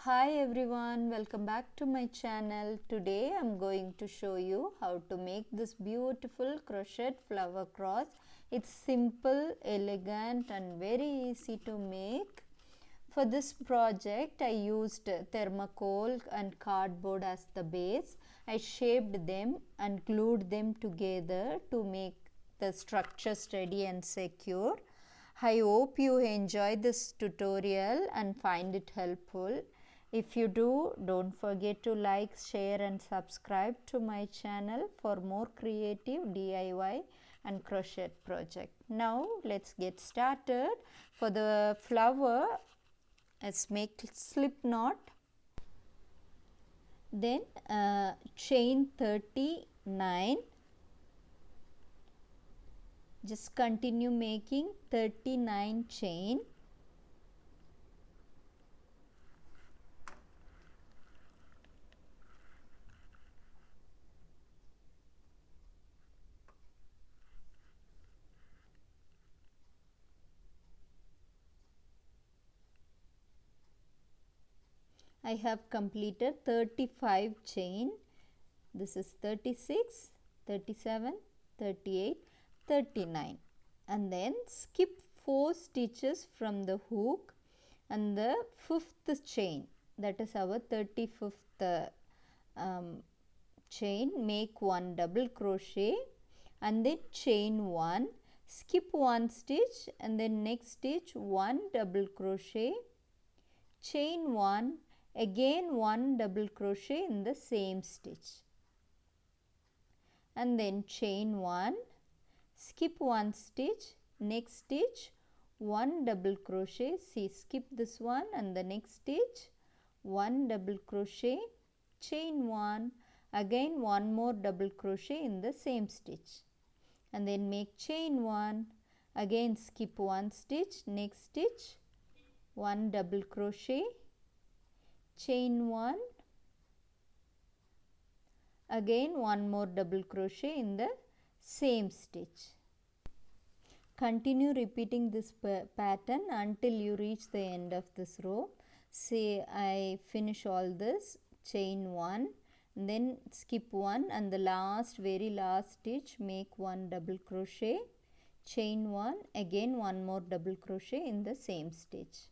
Hi everyone, welcome back to my channel. Today I'm going to show you how to make this beautiful crochet flower cross. It's simple, elegant and very easy to make. For this project I used thermocol and cardboard as the base. I shaped them and glued them together to make the structure steady and secure. I hope you enjoy this tutorial and find it helpful. If you do, don't forget to like, share and subscribe to my channel for more creative DIY and crochet project. Now let's get started. For the flower, let's make slip knot. Then chain 39. Just continue making 39 chain. I have completed 35 chain. This is 36, 37, 38, 39 and then skip 4 stitches from the hook and the 5th chain, that is our 35th chain, make 1 double crochet and then chain 1, skip 1 stitch and then next stitch 1 double crochet, chain 1, again 1 double crochet in the same stitch and then chain 1, skip 1 stitch, next stitch 1 double crochet, see skip this one and the next stitch 1 double crochet, chain 1, again 1 more double crochet in the same stitch and then make chain 1, again skip 1 stitch, next stitch 1 double crochet, chain 1, again 1 more double crochet in the same stitch. Continue repeating this pattern until you reach the end of this row. Say I finish all this, chain 1, then skip 1 and the last very last stitch make 1 double crochet, chain 1, again 1 more double crochet in the same stitch.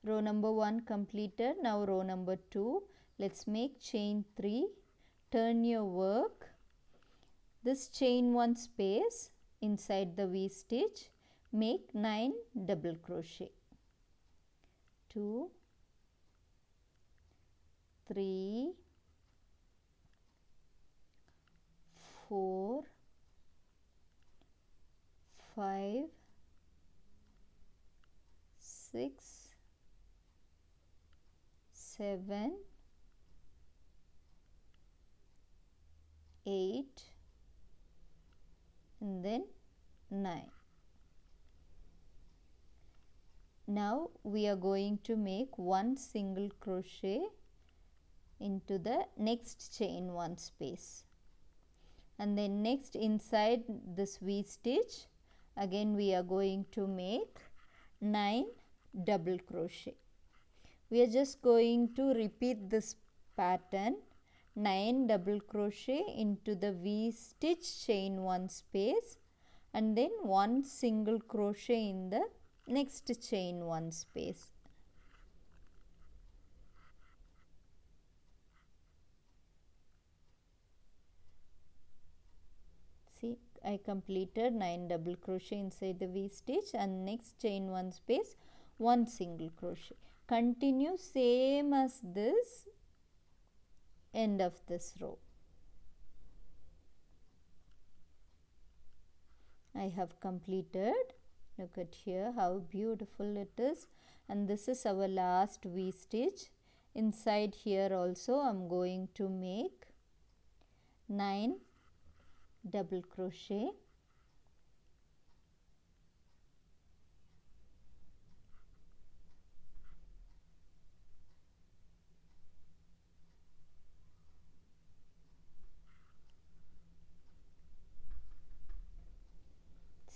Row number 1 completed. Now row number 2, let's make chain 3, turn your work, this chain 1 space inside the V stitch, make 9 double crochet, 2, 3, 4, 5, 6, 7, 8 and then 9. Now we are going to make 1 single crochet into the next chain 1 space and then next inside this V stitch again we are going to make 9 double crochet. We are just going to repeat this pattern, 9 double crochet into the V stitch chain 1 space and then 1 single crochet in the next chain 1 space. See, I completed 9 double crochet inside the V stitch and next chain 1 space 1 single crochet. Continue same as this end of this row. I have completed. Look at here how beautiful it is, and this is our last V stitch. Inside here also I am going to make 9 double crochet,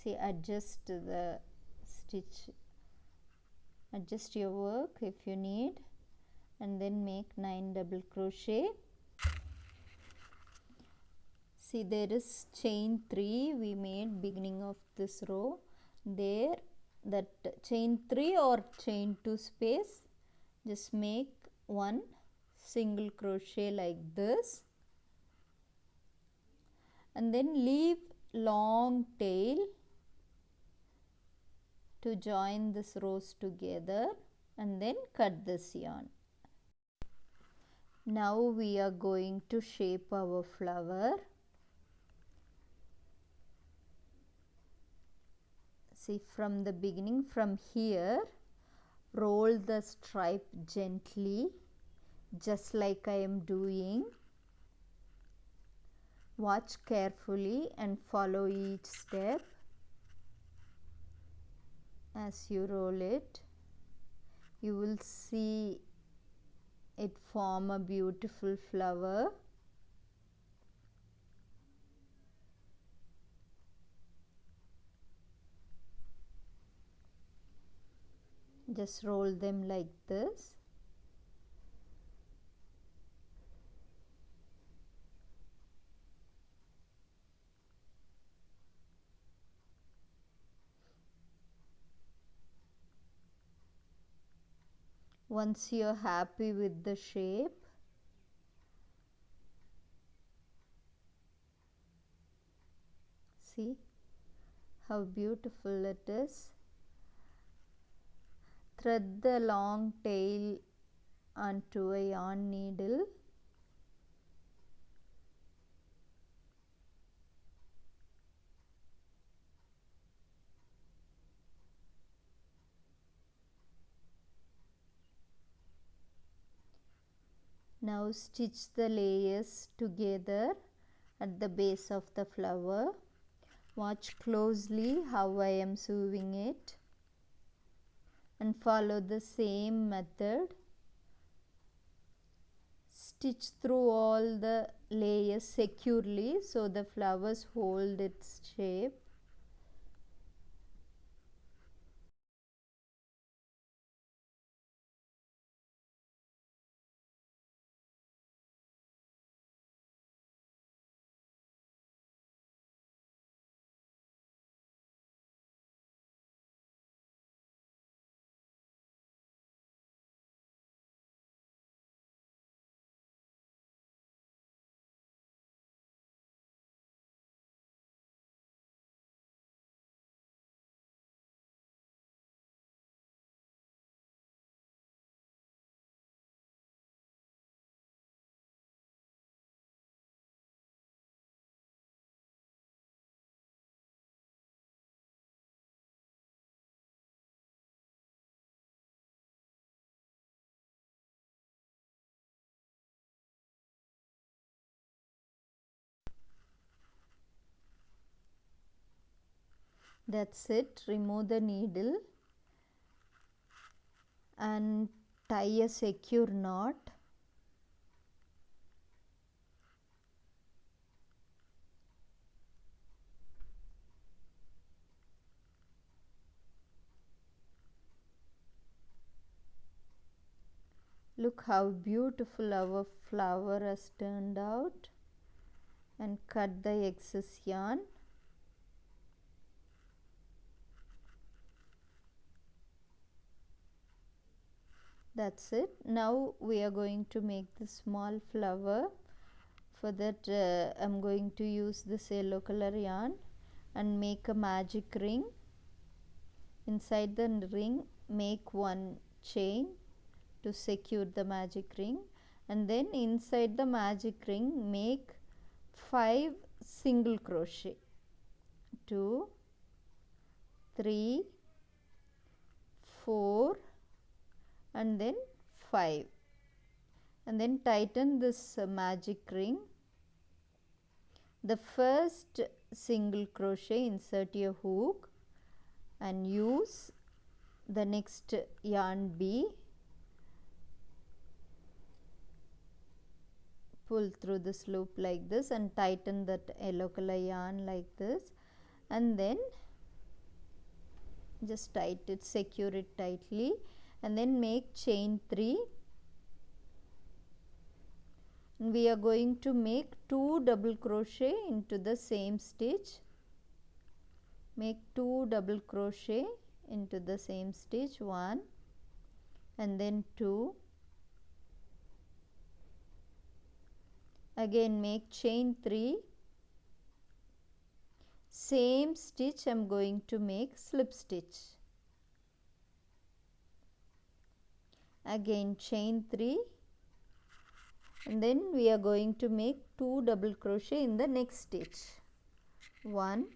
see adjust the stitch, adjust your work if you need. and then make 9 double crochet. See, there is chain 3 we made beginning of this row. There, that chain 3 or chain 2 space, just make one single crochet like this, and then leave long tail to join this rows together, and then cut this yarn. Now we are going to shape our flower. See, from the beginning, from here, roll the stripe gently, just like I am doing. Watch carefully and follow each step as you roll it. You will see it form a beautiful flower. Just roll them like this. Once you are happy with the shape, see how beautiful it is. Thread the long tail onto a yarn needle. Now stitch the layers together at the base of the flower. Watch closely how I am sewing it and follow the same method. Stitch through all the layers securely so the flowers hold its shape. That's it. Remove the needle and tie a secure knot. Look how beautiful our flower has turned out, and cut the excess yarn. That's it. Now we are going to make the small flower. For that I'm going to use this yellow color yarn and make a magic ring. Inside the ring, make one chain to secure the magic ring, and then inside the magic ring make 5 single crochet. 2, 3, 4, and then 5, and then tighten this magic ring. The first single crochet, insert your hook and use the next yarn bee, pull through this loop like this and tighten that yellow color yarn like this, and then just secure it tightly, and then make chain 3 We are going to make 2 double crochet into the same stitch. Make 2 double crochet into the same stitch, 1 and then 2. Again make chain 3. Same stitch I am going to make slip stitch. Again chain 3, and then we are going to make 2 double crochet in the next stitch, 1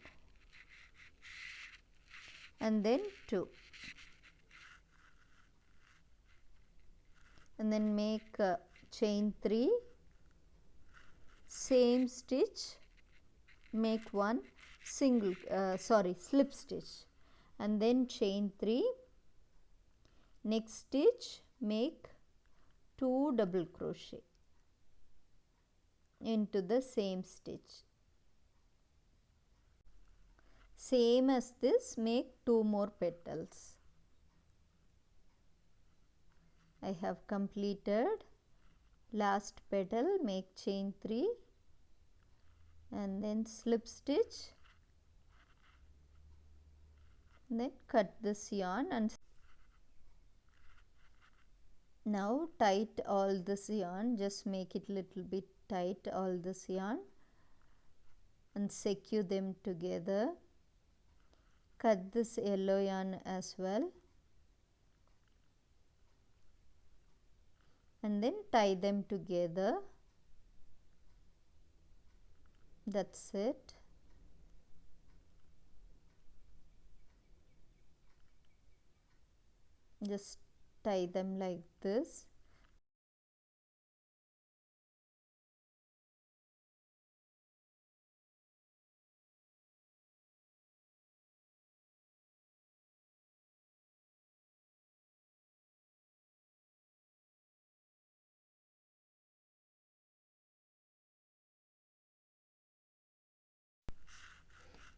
and then 2, and then make chain 3, same stitch, make 1 single slip stitch, and then chain 3, next stitch make 2 double crochet into the same stitch. Same as this, make 2 more petals. I have completed last petal, make chain 3 and then slip stitch, and then cut this yarn, and now tight all this yarn, just make it little bit tight all this yarn and secure them together. Cut this yellow yarn as well and then tie them together. That's it. Just tie them like this.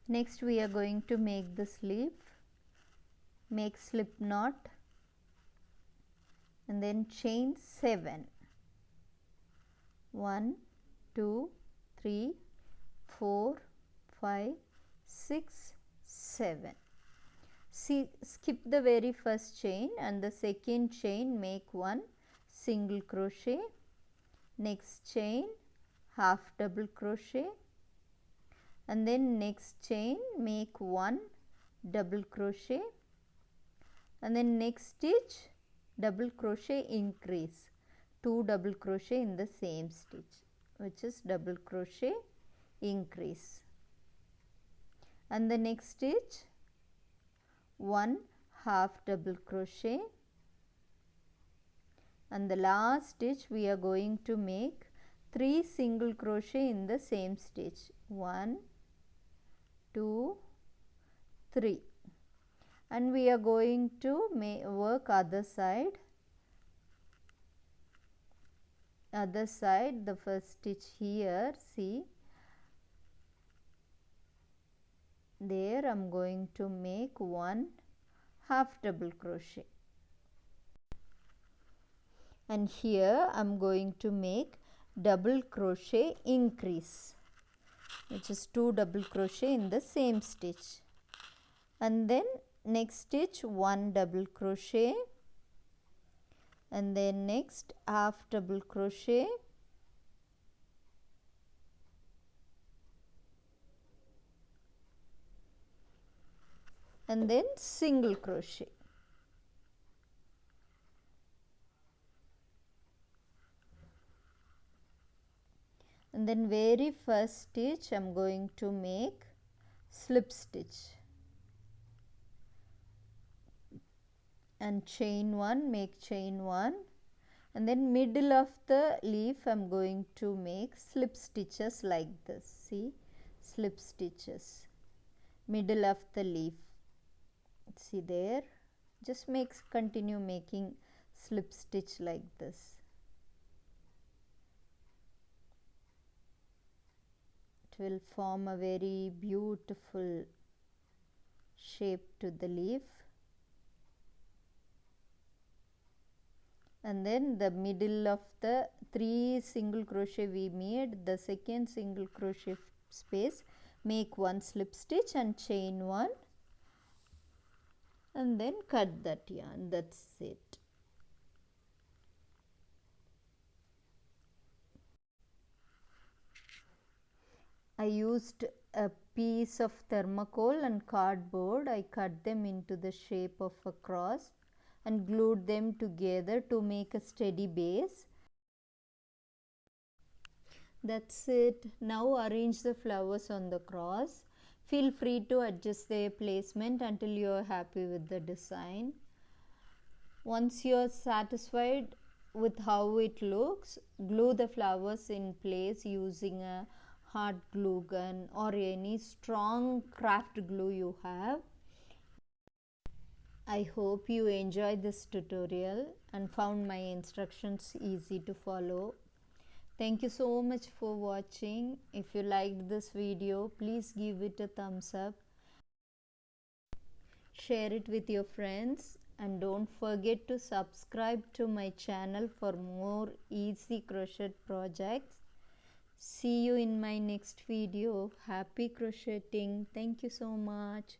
Next we are going to make the sleeve. Make slip knot and then chain 7. 1, 2, 3, 4, 5, 6, 7. See, skip the very first chain and the second chain make 1 single crochet. Next chain half double crochet, and then next chain make 1 double crochet, and then next stitch double crochet increase, 2 double crochet in the same stitch, which is double crochet increase, and the next stitch 1 half double crochet, and the last stitch we are going to make 3 single crochet in the same stitch, 1, 2, 3, and we are going to work other side. Other side, the first stitch here, see, there I am going to make 1 half double crochet, and here I am going to make double crochet increase, which is 2 double crochet in the same stitch, and then next stitch 1 double crochet, and then next half double crochet, and then single crochet, and then very first stitch I am going to make slip stitch and chain 1, make chain 1, and then middle of the leaf I am going to make slip stitches like this, see, slip stitches, middle of the leaf, see there, just continue making slip stitch like this. It will form a very beautiful shape to the leaf. and then the middle of the 3 single crochet we made, the second single crochet space, make 1 slip stitch and chain 1 and then cut that yarn. That's it. I used a piece of thermocol and cardboard. I cut them into the shape of a cross and glued them together to make a steady base. That's it. Now arrange the flowers on the cross. Feel free to adjust their placement until you are happy with the design. Once you are satisfied with how it looks, glue the flowers in place using a hot glue gun or any strong craft glue you have. I hope you enjoyed this tutorial and found my instructions easy to follow. Thank you so much for watching. If you liked this video, please give it a thumbs up. Share it with your friends and don't forget to subscribe to my channel for more easy crochet projects. See you in my next video. Happy crocheting. Thank you so much.